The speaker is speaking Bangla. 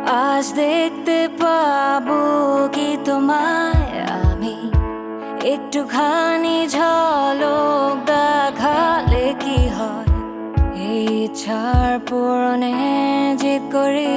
আজ দেখতে পাবো কি তোমায় আমি, একটুখানি ঝলক দেখালে কি হয়। এই ইচ্ছার পূরণে জিদ করি